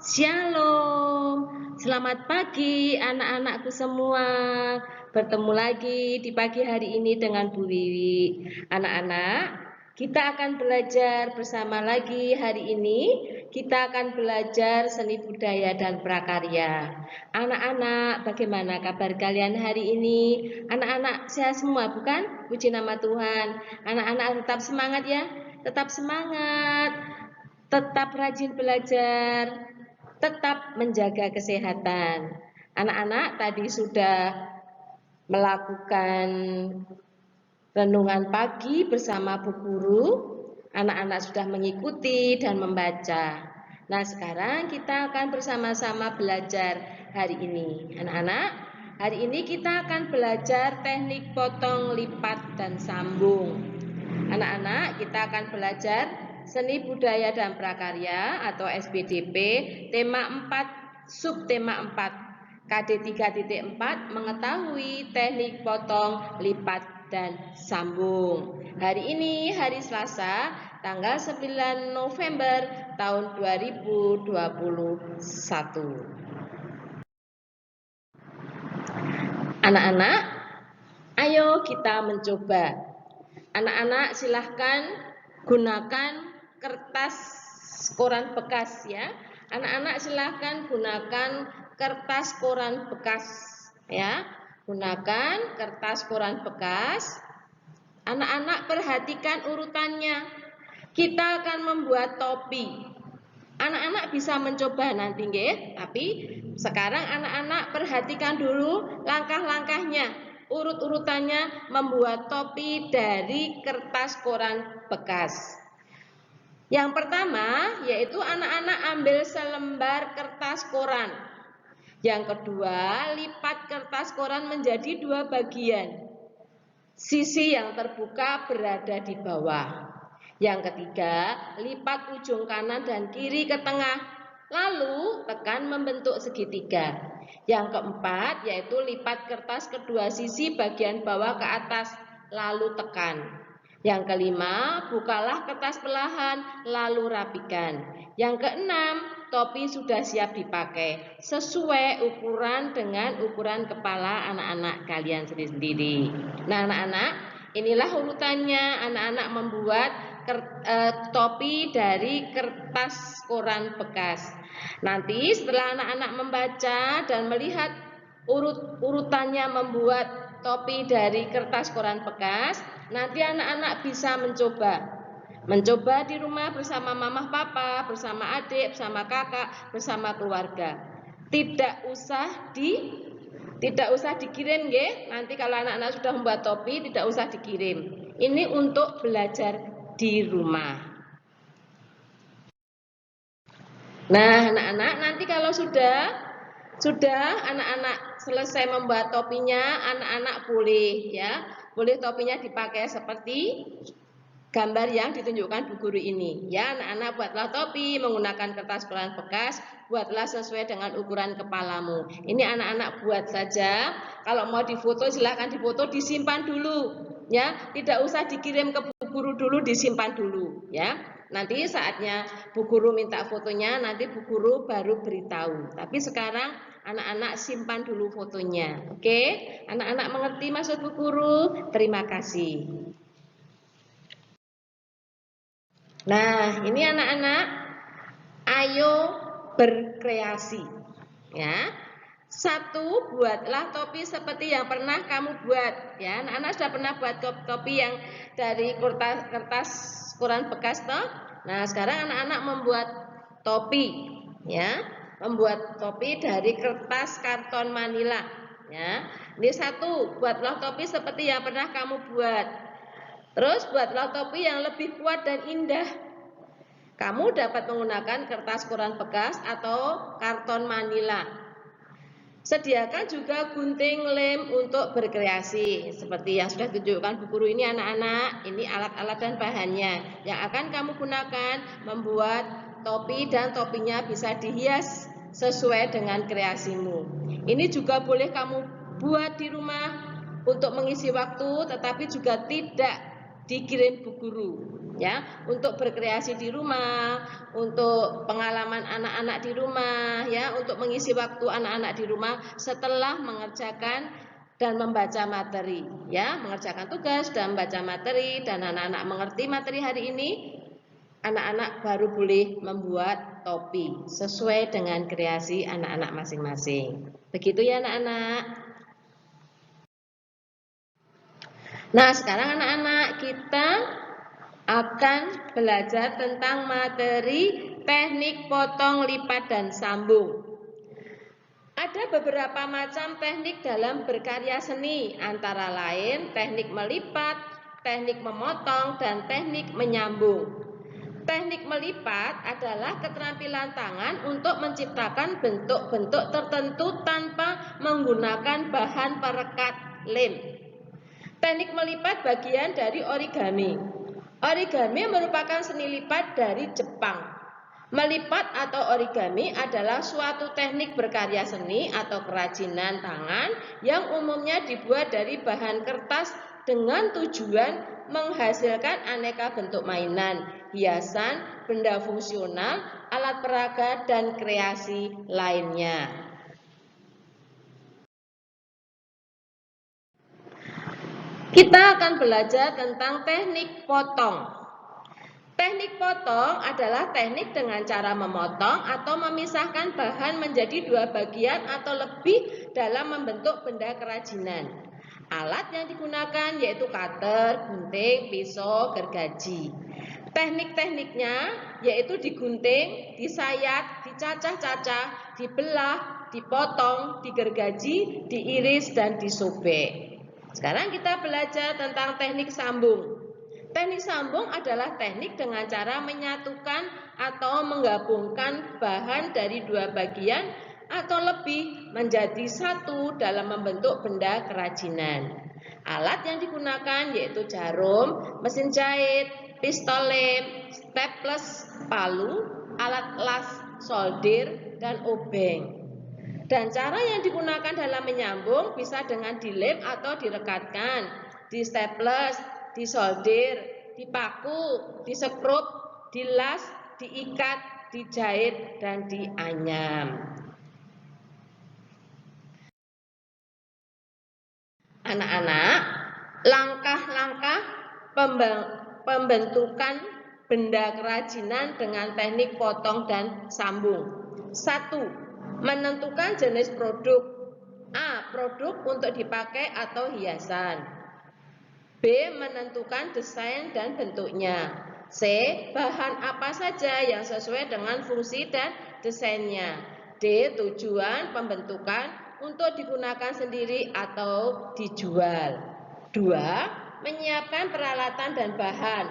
Shalom, selamat pagi anak-anakku semua. Bertemu lagi di pagi hari ini dengan Bu Wiwi. Anak-anak, kita akan belajar bersama lagi hari ini. Kita akan belajar seni budaya dan prakarya. Anak-anak, bagaimana kabar kalian hari ini? Anak-anak sehat semua, bukan? Puji nama Tuhan. Anak-anak tetap semangat ya, tetap semangat, tetap rajin belajar, tetap menjaga kesehatan. Anak-anak tadi sudah melakukan renungan pagi bersama Bu Guru. Anak-anak sudah mengikuti dan membaca. Nah, sekarang kita akan bersama-sama belajar hari ini. Anak-anak, hari ini kita akan belajar teknik potong, lipat, dan sambung. Anak-anak, kita akan belajar Seni Budaya dan Prakarya atau SBDP, tema 4, subtema 4, KD 3.4, mengetahui teknik potong, lipat, dan sambung. Hari ini hari Selasa, tanggal 9 November tahun 2021. Anak-anak, ayo kita mencoba. Anak-anak silahkan gunakan kertas koran bekas ya. Anak-anak silahkan gunakan kertas koran bekas ya. Gunakan kertas koran bekas. Anak-anak perhatikan urutannya. Kita akan membuat topi. Anak-anak bisa mencoba nanti nggih, tapi sekarang anak-anak perhatikan dulu langkah-langkahnya. Urut-urutannya membuat topi dari kertas koran bekas. Yang pertama yaitu anak-anak ambil selembar kertas koran. Yang kedua, lipat kertas koran menjadi 2 bagian. Sisi yang terbuka berada di bawah. Yang ketiga, lipat ujung kanan dan kiri ke tengah, lalu tekan membentuk segitiga. Yang keempat, yaitu lipat kertas kedua sisi bagian bawah ke atas, lalu tekan. Yang kelima, bukalah kertas perlahan, lalu rapikan. Yang keenam, topi sudah siap dipakai, sesuai ukuran dengan ukuran kepala anak-anak kalian sendiri. Nah, anak-anak, inilah urutannya anak-anak membuat topi dari kertas koran bekas. Nanti setelah anak-anak membaca dan melihat urutannya membuat topi dari kertas koran bekas, nanti anak-anak bisa mencoba di rumah bersama mama papa, bersama adik, bersama kakak, bersama keluarga. Tidak usah dikirim nggih. Nanti kalau anak-anak sudah membuat topi tidak usah dikirim. Ini untuk belajar di rumah. Nah, anak-anak nanti kalau sudah anak-anak selesai membuat topinya, anak-anak boleh topinya dipakai seperti gambar yang ditunjukkan Bu Guru ini. Ya, anak-anak buatlah topi menggunakan kertas koran bekas, buatlah sesuai dengan ukuran kepalamu. Ini anak-anak buat saja. Kalau mau difoto silahkan difoto, disimpan dulu. Ya, tidak usah dikirim ke Bu Guru dulu, disimpan dulu. Ya, nanti saatnya Bu Guru minta fotonya, nanti Bu Guru baru beritahu. Tapi sekarang anak-anak simpan dulu fotonya. Oke, anak-anak mengerti maksud Bu Guru? Terima kasih. Nah, ini anak-anak, ayo berkreasi. Ya. 1, buatlah topi seperti yang pernah kamu buat. Ya, anak-anak sudah pernah buat topi yang dari kertas koran bekas toh? Nah, sekarang anak-anak membuat topi, ya. Membuat topi dari kertas karton manila, ya. Ini 1, buatlah topi seperti yang pernah kamu buat. Terus buatlah topi yang lebih kuat dan indah. Kamu dapat menggunakan kertas koran bekas atau karton manila. Sediakan juga gunting lem untuk berkreasi. Seperti yang sudah ditunjukkan Bu Guru ini anak-anak, ini alat-alat dan bahannya yang akan kamu gunakan membuat topi, dan topinya bisa dihias sesuai dengan kreasimu. Ini juga boleh kamu buat di rumah untuk mengisi waktu, tetapi juga tidak dikirim Bu Guru ya, untuk berkreasi di rumah, untuk pengalaman anak-anak di rumah ya, untuk mengisi waktu anak-anak di rumah setelah mengerjakan dan membaca materi ya, mengerjakan tugas dan membaca materi, dan anak-anak mengerti materi hari ini, anak-anak baru boleh membuat topi sesuai dengan kreasi anak-anak masing-masing. Begitu ya anak-anak. Nah, sekarang anak-anak kita akan belajar tentang materi teknik potong, lipat, dan sambung. Ada beberapa macam teknik dalam berkarya seni, antara lain teknik melipat, teknik memotong, dan teknik menyambung. Teknik melipat adalah keterampilan tangan untuk menciptakan bentuk-bentuk tertentu tanpa menggunakan bahan perekat lem. Teknik melipat bagian dari origami. Origami merupakan seni lipat dari Jepang. Melipat atau origami adalah suatu teknik berkarya seni atau kerajinan tangan yang umumnya dibuat dari bahan kertas dengan tujuan menghasilkan aneka bentuk mainan, hiasan, benda fungsional, alat peraga, dan kreasi lainnya. Kita akan belajar tentang teknik potong. Teknik potong adalah teknik dengan cara memotong atau memisahkan bahan menjadi dua bagian atau lebih dalam membentuk benda kerajinan. Alat yang digunakan yaitu cutter, gunting, pisau, gergaji. Teknik-tekniknya yaitu digunting, disayat, dicacah-cacah, dibelah, dipotong, digergaji, diiris, dan disobek. Sekarang kita belajar tentang teknik sambung. Teknik sambung adalah teknik dengan cara menyatukan atau menggabungkan bahan dari dua bagian atau lebih menjadi satu dalam membentuk benda kerajinan. Alat yang digunakan yaitu jarum, mesin jahit, pistol lem, staples, palu, alat las, solder, dan obeng. Dan cara yang digunakan dalam menyambung bisa dengan dilem atau direkatkan, di staples, disolder, dipaku, disekrup, dilas, diikat, dijahit, dan dianyam. Anak-anak, langkah-langkah pembentukan benda kerajinan dengan teknik potong dan sambung. 1. Menentukan jenis produk. A. Produk untuk dipakai atau hiasan. B. Menentukan desain dan bentuknya. C. Bahan apa saja yang sesuai dengan fungsi dan desainnya. D. Tujuan pembentukan untuk digunakan sendiri atau dijual. 2. Menyiapkan peralatan dan bahan.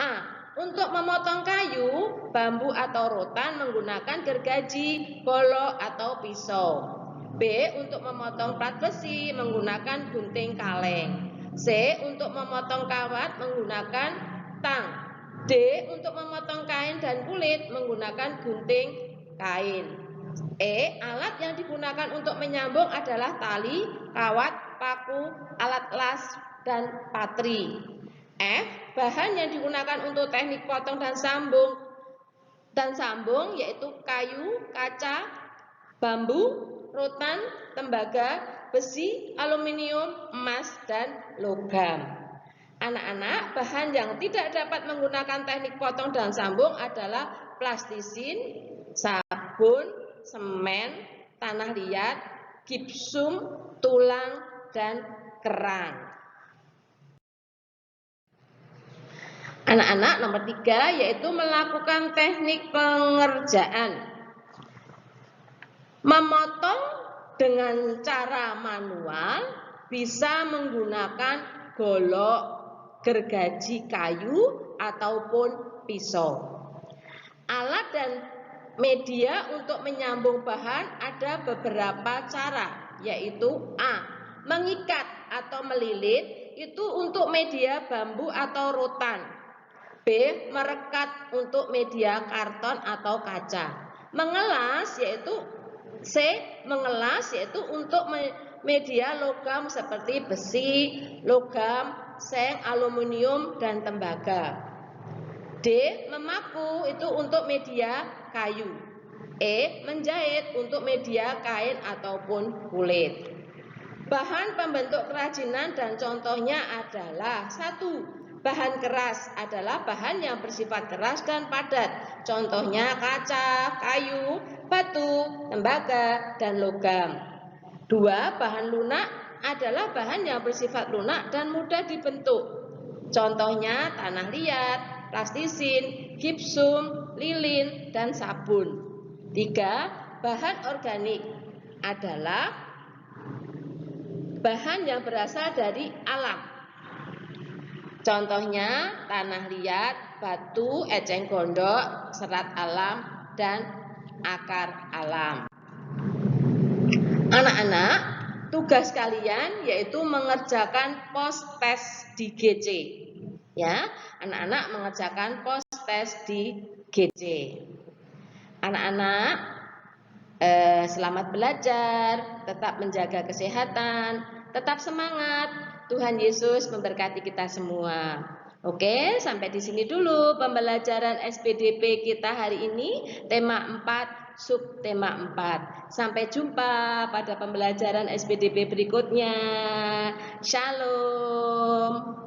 A. Untuk memotong kayu, bambu atau rotan menggunakan gergaji, golok, atau pisau. B. Untuk memotong plat besi menggunakan gunting kaleng. C. Untuk memotong kawat menggunakan tang. D. Untuk memotong kain dan kulit menggunakan gunting kain. E. Alat yang digunakan untuk menyambung adalah tali, kawat, paku, alat las, dan patri. F. Bahan yang digunakan untuk teknik potong dan sambung yaitu kayu, kaca, bambu, rotan, tembaga, besi, aluminium, emas, dan logam. Anak-anak, bahan yang tidak dapat menggunakan teknik potong dan sambung adalah plastisin, sabun, semen, tanah liat, gipsum, tulang, dan kerang. Anak-anak, nomor 3 yaitu melakukan teknik pengerjaan. Memotong dengan cara manual bisa menggunakan golok, gergaji kayu, ataupun pisau. Alat dan media untuk menyambung bahan ada beberapa cara, yaitu A. Mengikat atau melilit, itu untuk media bambu atau rotan. B. Merekat untuk media karton atau kaca. Mengelas yaitu C. Mengelas yaitu untuk media logam seperti besi, logam, seng, aluminium, dan tembaga. D. Memaku itu untuk media kayu. E. Menjahit untuk media kain ataupun kulit. Bahan pembentuk kerajinan dan contohnya adalah 1. Bahan keras adalah bahan yang bersifat keras dan padat. Contohnya kaca, kayu, batu, tembaga, dan logam. 2. Bahan lunak adalah bahan yang bersifat lunak dan mudah dibentuk. Contohnya tanah liat, plastisin, gipsum, lilin, dan sabun. 3. Bahan organik adalah bahan yang berasal dari alam. Contohnya tanah liat, batu, eceng gondok, serat alam, dan akar alam. Anak-anak, tugas kalian yaitu mengerjakan post-test di GC. Ya, anak-anak mengerjakan post-test di GC. Anak-anak, selamat belajar, tetap menjaga kesehatan, tetap semangat. Tuhan Yesus memberkati kita semua. Oke, sampai di sini dulu pembelajaran SPDP kita hari ini, tema 4, subtema 4. Sampai jumpa pada pembelajaran SPDP berikutnya. Shalom.